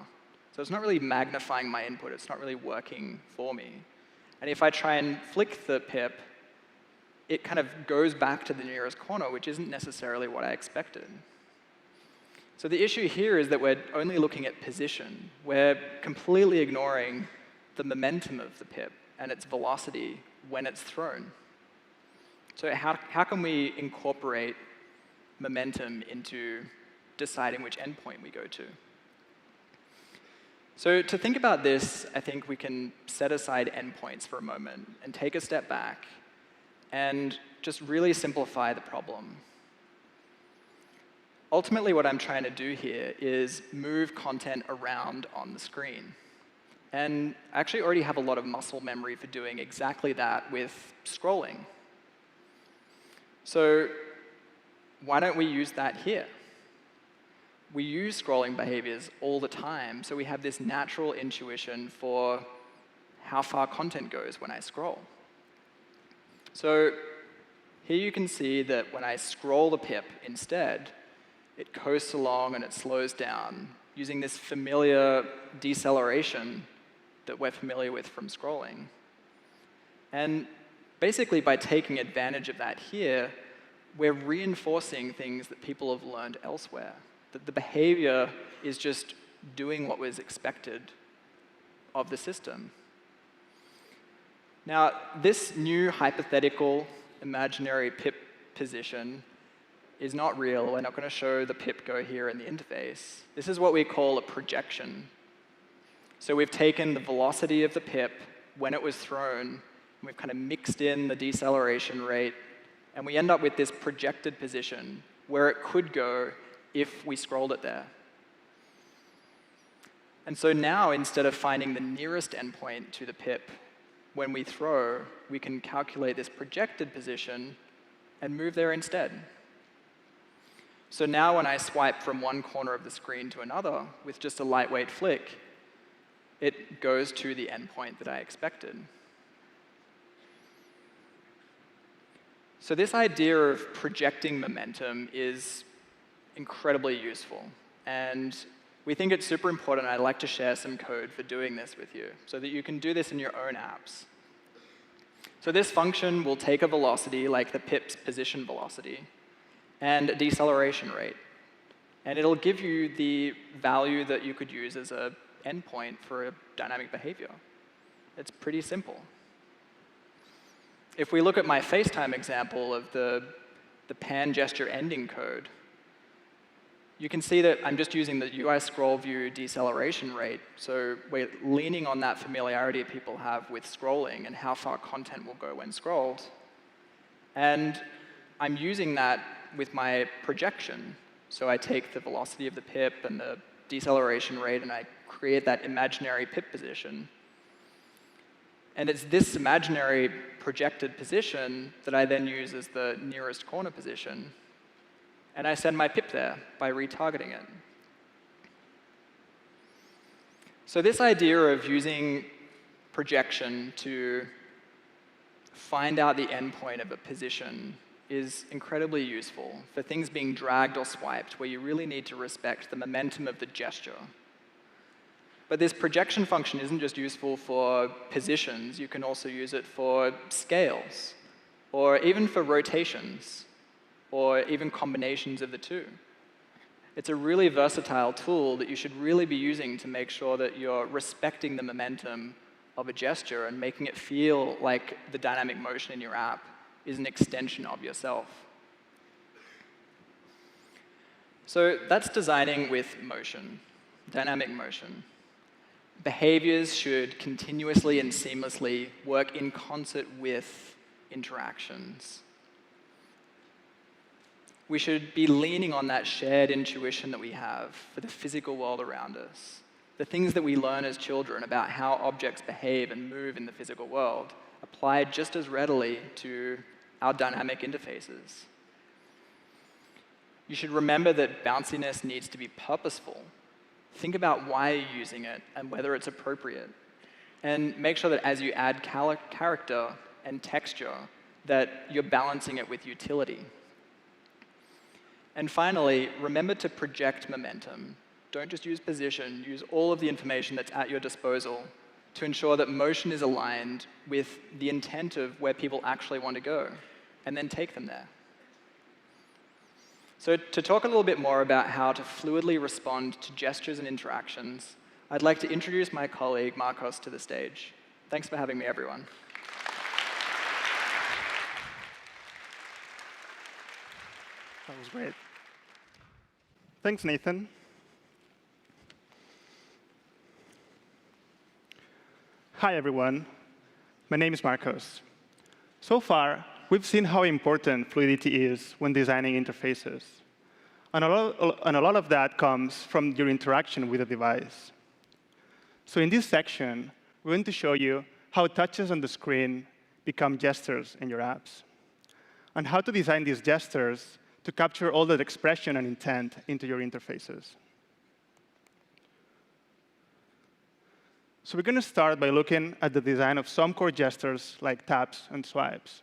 So it's not really magnifying my input. It's not really working for me. And if I try and flick the PIP, it kind of goes back to the nearest corner, which isn't necessarily what I expected. So the issue here is that we're only looking at position. We're completely ignoring the momentum of the PIP and its velocity when it's thrown. So how can we incorporate momentum into deciding which endpoint we go to? So to think about this, I think we can set aside endpoints for a moment and take a step back and just really simplify the problem. Ultimately, what I'm trying to do here is move content around on the screen. And I actually already have a lot of muscle memory for doing exactly that with scrolling. So why don't we use that here? We use scrolling behaviors all the time, so we have this natural intuition for how far content goes when I scroll. So here you can see that when I scroll the PIP instead, it coasts along and it slows down. using this familiar deceleration that we're familiar with from scrolling. And basically, by taking advantage of that here, we're reinforcing things that people have learned elsewhere. That the behavior is just doing what was expected of the system. Now, this new hypothetical imaginary pip position is not real. We're not going to show the pip go here in the interface. This is what we call a projection. So we've taken the velocity of the pip when it was thrown, and we've kind of mixed in the deceleration rate, and we end up with this projected position where it could go if we scrolled it there. And so now, instead of finding the nearest endpoint to the pip when we throw, we can calculate this projected position and move there instead. So now when I swipe from one corner of the screen to another with just a lightweight flick, it goes to the endpoint that I expected. So this idea of projecting momentum is incredibly useful. And we think it's super important. I'd like to share some code for doing this with you so that you can do this in your own apps. So this function will take a velocity like the pip's position velocity and a deceleration rate. And it'll give you the value that you could use as an endpoint for a dynamic behavior. It's pretty simple. If we look at my FaceTime example of the pan gesture ending code, you can see that I'm just using the UI scroll view deceleration rate. So we're leaning on that familiarity people have with scrolling and how far content will go when scrolled. And I'm using that with my projection. So I take the velocity of the pip and the deceleration rate, and I create that imaginary pip position. And it's this imaginary projected position that I then use as the nearest corner position. And I send my pip there by retargeting it. So this idea of using projection to find out the endpoint of a position is incredibly useful for things being dragged or swiped, where you really need to respect the momentum of the gesture. But this projection function isn't just useful for positions. You can also use it for scales, or even for rotations, or even combinations of the two. It's a really versatile tool that you should really be using to make sure that you're respecting the momentum of a gesture and making it feel like the dynamic motion in your app is an extension of yourself. So that's designing with motion, dynamic motion. Behaviors should continuously and seamlessly work in concert with interactions. We should be leaning on that shared intuition that we have for the physical world around us, the things that we learn as children about how objects behave and move in the physical world, applied just as readily to our dynamic interfaces. You should remember that bounciness needs to be purposeful. Think about why you're using it and whether it's appropriate. And make sure that as you add character and texture, that you're balancing it with utility. And finally, remember to project momentum. Don't just use position. Use all of the information that's at your disposal to ensure that motion is aligned with the intent of where people actually want to go, and then take them there. So to talk a little bit more about how to fluidly respond to gestures and interactions, I'd like to introduce my colleague, Marcos, to the stage. Thanks for having me, everyone.
That was great. Thanks, Nathan. Hi, everyone. My name is Marcos. So far, we've seen how important fluidity is when designing interfaces. And a lot of that comes from your interaction with the device. So in this section, we're going to show you how touches on the screen become gestures in your apps, and how to design these gestures to capture all that expression and intent into your interfaces. So we're going to start by looking at the design of some core gestures like taps and swipes.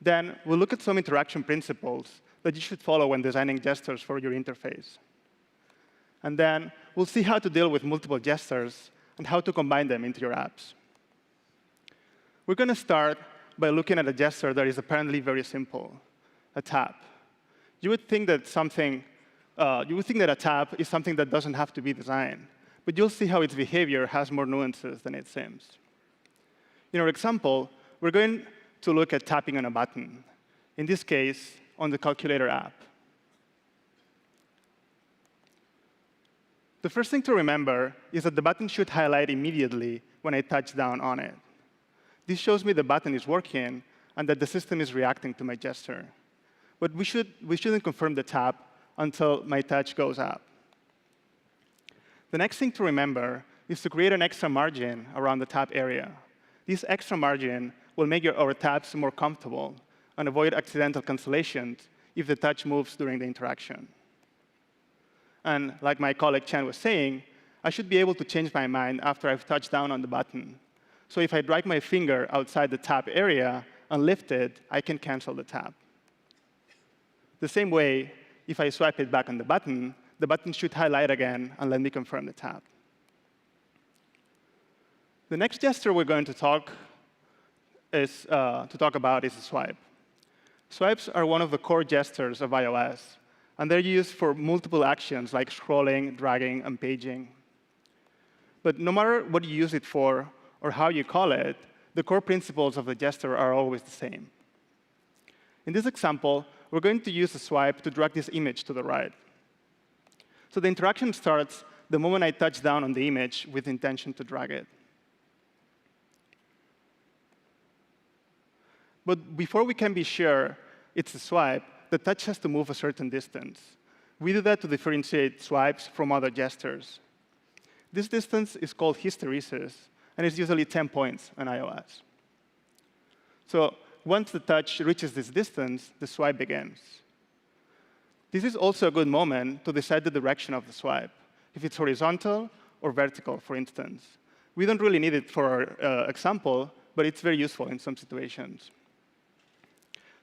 Then we'll look at some interaction principles that you should follow when designing gestures for your interface. And then we'll see how to deal with multiple gestures and how to combine them into your apps. We're going to start by looking at a gesture that is apparently very simple, a tap. You would think that a tap is something that doesn't have to be designed, but you'll see how its behavior has more nuances than it seems. In our example, we're going to look at tapping on a button, in this case, on the calculator app. The first thing to remember is that the button should highlight immediately when I touch down on it. This shows me the button is working and that the system is reacting to my gesture. But we shouldn't confirm the tap until my touch goes up. The next thing to remember is to create an extra margin around the tap area. This extra margin will make our taps more comfortable and avoid accidental cancellations if the touch moves during the interaction. And like my colleague Chan was saying, I should be able to change my mind after I've touched down on the button. So if I drag my finger outside the tap area and lift it, I can cancel the tap. The same way, if I swipe it back on the button should highlight again and let me confirm the tap. The next gesture we're going to talk about is a swipe. Swipes are one of the core gestures of iOS, and they're used for multiple actions like scrolling, dragging, and paging. But no matter what you use it for or how you call it, the core principles of the gesture are always the same. In this example, we're going to use a swipe to drag this image to the right. So the interaction starts the moment I touch down on the image with intention to drag it. But before we can be sure it's a swipe, the touch has to move a certain distance. We do that to differentiate swipes from other gestures. This distance is called hysteresis, and it's usually 10 points on iOS. So once the touch reaches this distance, the swipe begins. This is also a good moment to decide the direction of the swipe, if it's horizontal or vertical, for instance. We don't really need it for our example, but it's very useful in some situations.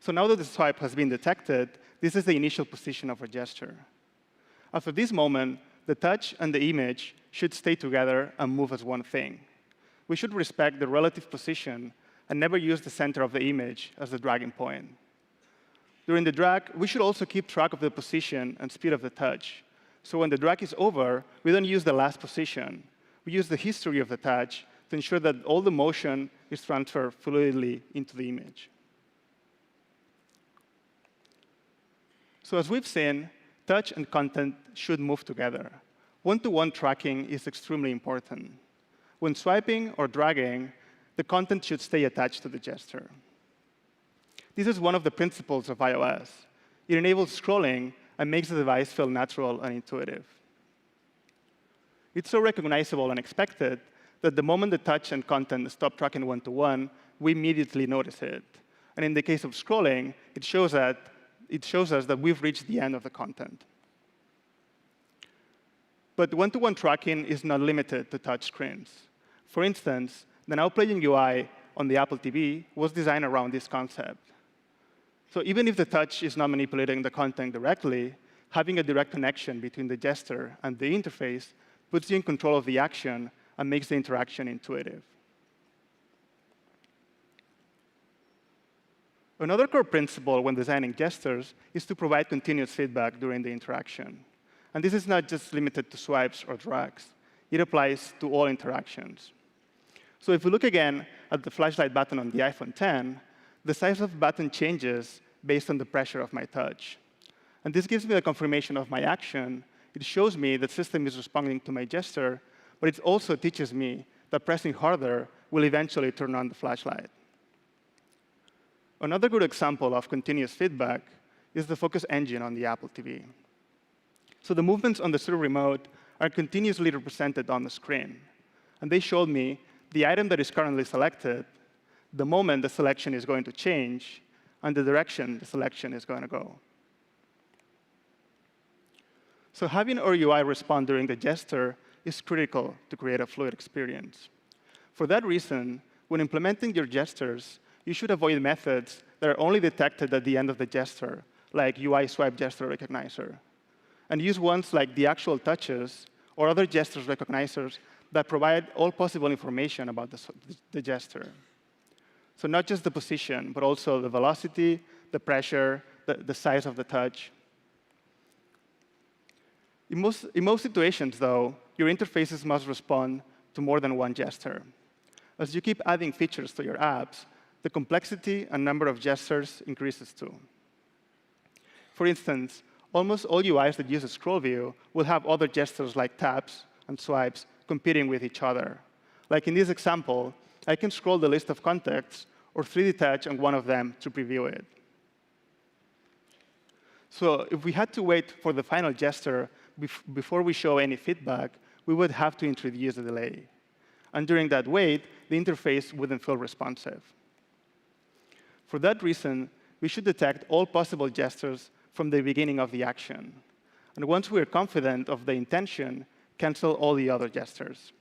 So now that the swipe has been detected, this is the initial position of our gesture. After this moment, the touch and the image should stay together and move as one thing. We should respect the relative position and never use the center of the image as the dragging point. During the drag, we should also keep track of the position and speed of the touch. So when the drag is over, we don't use the last position. We use the history of the touch to ensure that all the motion is transferred fluidly into the image. So as we've seen, touch and content should move together. One-to-one tracking is extremely important. When swiping or dragging, the content should stay attached to the gesture. This is one of the principles of iOS. It enables scrolling and makes the device feel natural and intuitive. It's so recognizable and expected that the moment the touch and content stop tracking one-to-one, we immediately notice it. And in the case of scrolling, it shows us that we've reached the end of the content. But one-to-one tracking is not limited to touch screens. For instance, the Now Playing UI on the Apple TV was designed around this concept. So even if the touch is not manipulating the content directly, having a direct connection between the gesture and the interface puts you in control of the action and makes the interaction intuitive. Another core principle when designing gestures is to provide continuous feedback during the interaction. And this is not just limited to swipes or drags. It applies to all interactions. So if we look again at the flashlight button on the iPhone X, the size of the button changes based on the pressure of my touch. And this gives me a confirmation of my action. It shows me that the system is responding to my gesture, but it also teaches me that pressing harder will eventually turn on the flashlight. Another good example of continuous feedback is the focus engine on the Apple TV. So the movements on the Studio Remote are continuously represented on the screen. And they showed me the item that is currently selected, the moment the selection is going to change, and the direction the selection is going to go. So having our UI respond during the gesture is critical to create a fluid experience. For that reason, when implementing your gestures, you should avoid methods that are only detected at the end of the gesture, like UI swipe gesture recognizer. and use ones like the actual touches or other gestures recognizers that provide all possible information about the gesture. So not just the position, but also the velocity, the pressure, the size of the touch. In most situations, though, your interfaces must respond to more than one gesture. As you keep adding features to your apps, the complexity and number of gestures increases too. For instance, almost all UIs that use a scroll view will have other gestures like taps and swipes competing with each other. Like in this example, I can scroll the list of contacts or 3D touch on one of them to preview it. So if we had to wait for the final gesture before we show any feedback, we would have to introduce a delay. And during that wait, the interface wouldn't feel responsive. For that reason, we should detect all possible gestures from the beginning of the action. And once we are confident of the intention, cancel all the other gestures.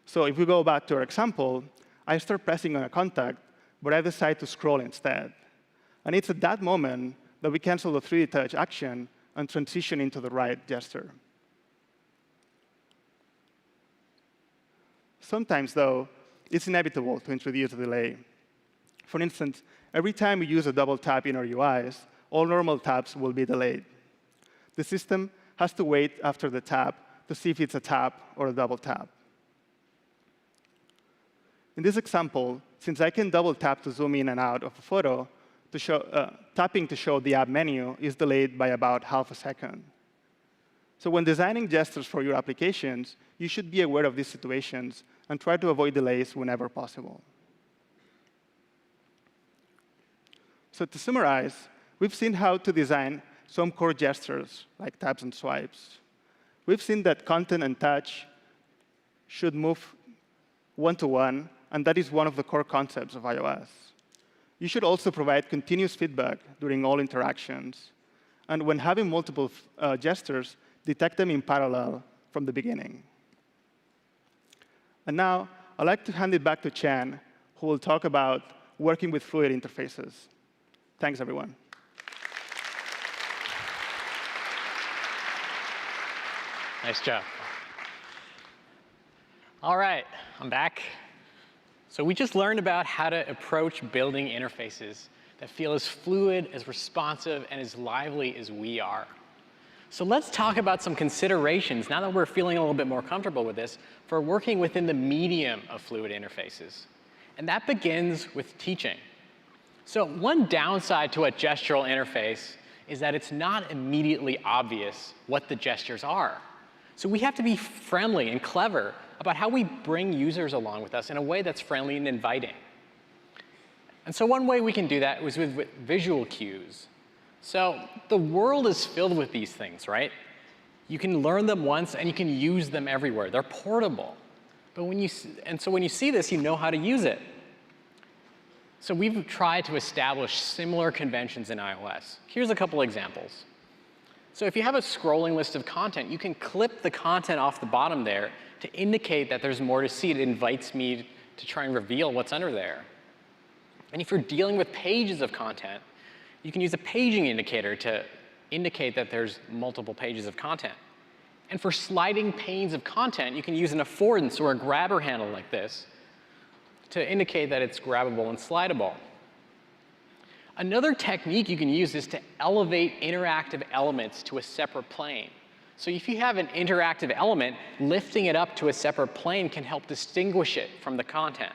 So if we go back to our example, I start pressing on a contact, but I decide to scroll instead. And it's at that moment that we cancel the 3D touch action and transition into the right gesture. Sometimes, though, it's inevitable to introduce a delay. For instance, every time we use a double tap in our UIs, all normal taps will be delayed. The system has to wait after the tap to see if it's a tap or a double tap. In this example, since I can double tap to zoom in and out of a photo, tapping to show the app menu is delayed by about half a second. So when designing gestures for your applications, you should be aware of these situations and try to avoid delays whenever possible. So to summarize, we've seen how to design some core gestures, like taps and swipes. We've seen that content and touch should move one-to-one, and that is one of the core concepts of iOS. You should also provide continuous feedback during all interactions. And when having multiple gestures, detect them in parallel from the beginning. And now, I'd like to hand it back to Chan, who will talk about working with fluid interfaces. Thanks, everyone.
Nice job. All right, I'm back. So we just learned about how to approach building interfaces that feel as fluid, as responsive, and as lively as we are. So let's talk about some considerations, now that we're feeling a little bit more comfortable with this, for working within the medium of fluid interfaces. And that begins with teaching. So one downside to a gestural interface is that it's not immediately obvious what the gestures are. So we have to be friendly and clever about how we bring users along with us in a way that's friendly and inviting. And so one way we can do that is with visual cues. So the world is filled with these things, right? You can learn them once, and you can use them everywhere. They're portable. So when you see this, you know how to use it. So we've tried to establish similar conventions in iOS. Here's a couple examples. So if you have a scrolling list of content, you can clip the content off the bottom there to indicate that there's more to see. It invites me to try and reveal what's under there. And if you're dealing with pages of content, you can use a paging indicator to indicate that there's multiple pages of content. And for sliding panes of content, you can use an affordance or a grabber handle like this to indicate that it's grabbable and slidable. Another technique you can use is to elevate interactive elements to a separate plane. So if you have an interactive element, lifting it up to a separate plane can help distinguish it from the content.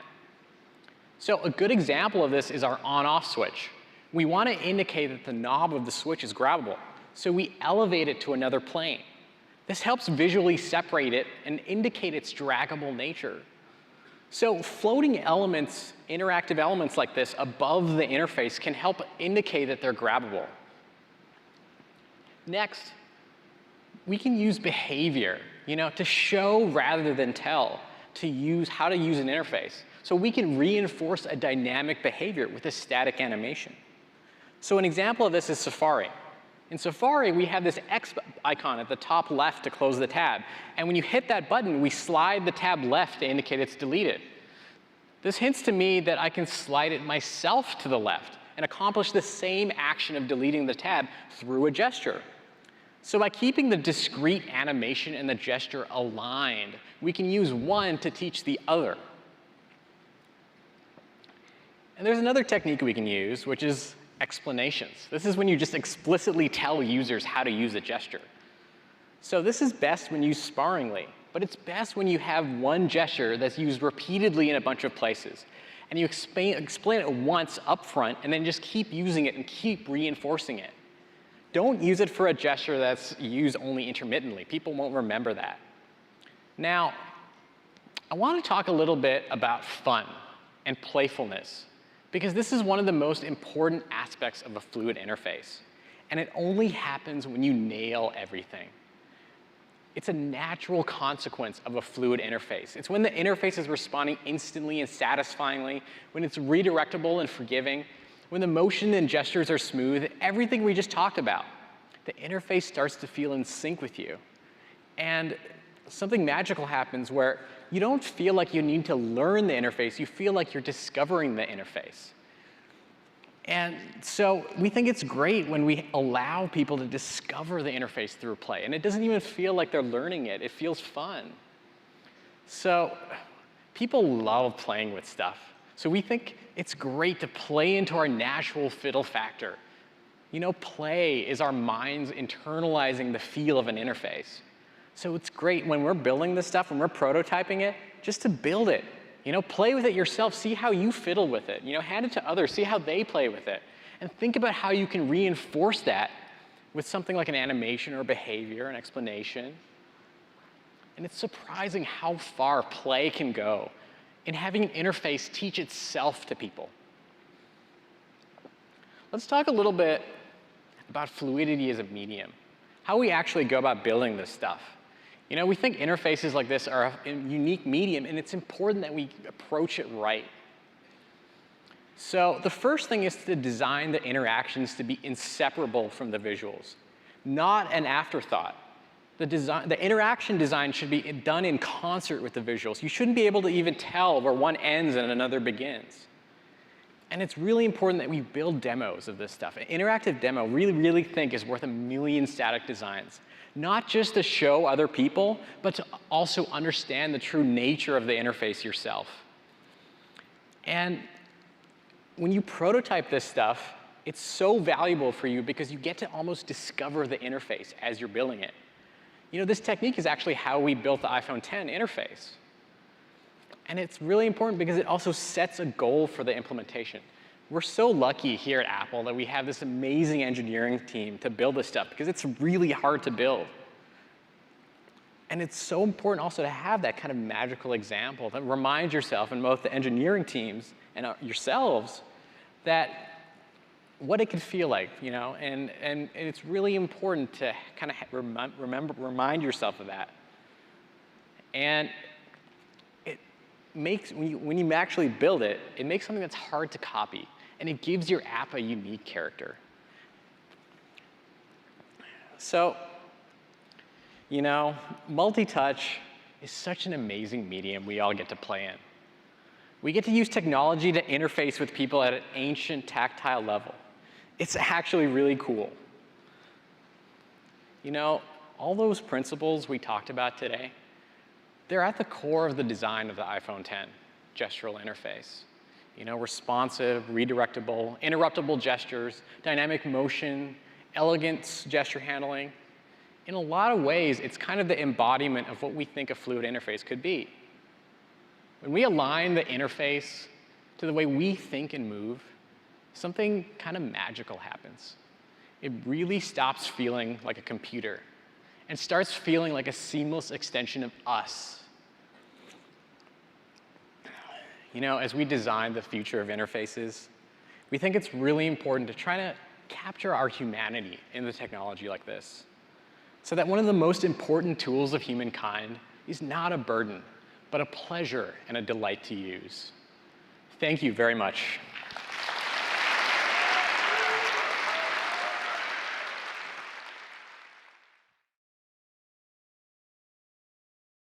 So a good example of this is our on-off switch. We want to indicate that the knob of the switch is grabbable, so we elevate it to another plane. This helps visually separate it and indicate its draggable nature. So floating elements, interactive elements like this above the interface can help indicate that they're grabbable. Next, we can use behavior, to show rather than tell, to use how to use an interface. So we can reinforce a dynamic behavior with a static animation. So an example of this is Safari. In Safari, we have this X icon at the top left to close the tab. And when you hit that button, we slide the tab left to indicate it's deleted. This hints to me that I can slide it myself to the left, and accomplish the same action of deleting the tab through a gesture. So by keeping the discrete animation and the gesture aligned, we can use one to teach the other. And there's another technique we can use, which is explanations. This is when you just explicitly tell users how to use a gesture. So this is best when used sparingly, but it's best when you have one gesture that's used repeatedly in a bunch of places. And you explain it once up front, and then just keep using it and keep reinforcing it. Don't use it for a gesture that's used only intermittently. People won't remember that. Now, I want to talk a little bit about fun and playfulness, because this is one of the most important aspects of a fluid interface. And it only happens when you nail everything. It's a natural consequence of a fluid interface. It's when the interface is responding instantly and satisfyingly, when it's redirectable and forgiving, when the motion and gestures are smooth, everything we just talked about. The interface starts to feel in sync with you. And something magical happens where you don't feel like you need to learn the interface, you feel like you're discovering the interface. And so we think it's great when we allow people to discover the interface through play. And it doesn't even feel like they're learning it. It feels fun. So people love playing with stuff. So we think it's great to play into our natural fiddle factor. You know, play is our minds internalizing the feel of an interface. So it's great when we're building this stuff, when we're prototyping it, just to build it. You know, play with it yourself. See how you fiddle with it. You know, hand it to others. See how they play with it. And think about how you can reinforce that with something like an animation or behavior, an explanation. And it's surprising how far play can go in having an interface teach itself to people. Let's talk a little bit about fluidity as a medium, how we actually go about building this stuff. You know, we think interfaces like this are a unique medium, and it's important that we approach it right. So the first thing is to design the interactions to be inseparable from the visuals, not an afterthought. The interaction design should be done in concert with the visuals. You shouldn't be able to even tell where one ends and another begins. And it's really important that we build demos of this stuff. An interactive demo, really think, is worth 1,000,000 static designs. Not just to show other people, but to also understand the true nature of the interface yourself. And when you prototype this stuff, it's so valuable for you because you get to almost discover the interface as you're building it. You know, this technique is actually how we built the iPhone X interface. And it's really important because it also sets a goal for the implementation. We're so lucky here at Apple that we have this amazing engineering team to build this stuff because it's really hard to build. And it's so important also to have that kind of magical example that reminds yourself and both the engineering teams and yourselves that what it could feel like, you know, and it's really important to kind of remind yourself of that. And it makes, when you actually build it, it makes something that's hard to copy. And it gives your app a unique character. So, you know, multi-touch is such an amazing medium we all get to play in. We get to use technology to interface with people at an ancient tactile level. It's actually really cool. You know, all those principles we talked about today, they're at the core of the design of the iPhone X gestural interface. You know, responsive, redirectable, interruptible gestures, dynamic motion, elegant gesture handling. In a lot of ways, it's kind of the embodiment of what we think a fluid interface could be. When we align the interface to the way we think and move, something kind of magical happens. It really stops feeling like a computer and starts feeling like a seamless extension of us. You know, as we design the future of interfaces, we think it's really important to try to capture our humanity in the technology like this, so that one of the most important tools of humankind is not a burden, but a pleasure and a delight to use. Thank you very much.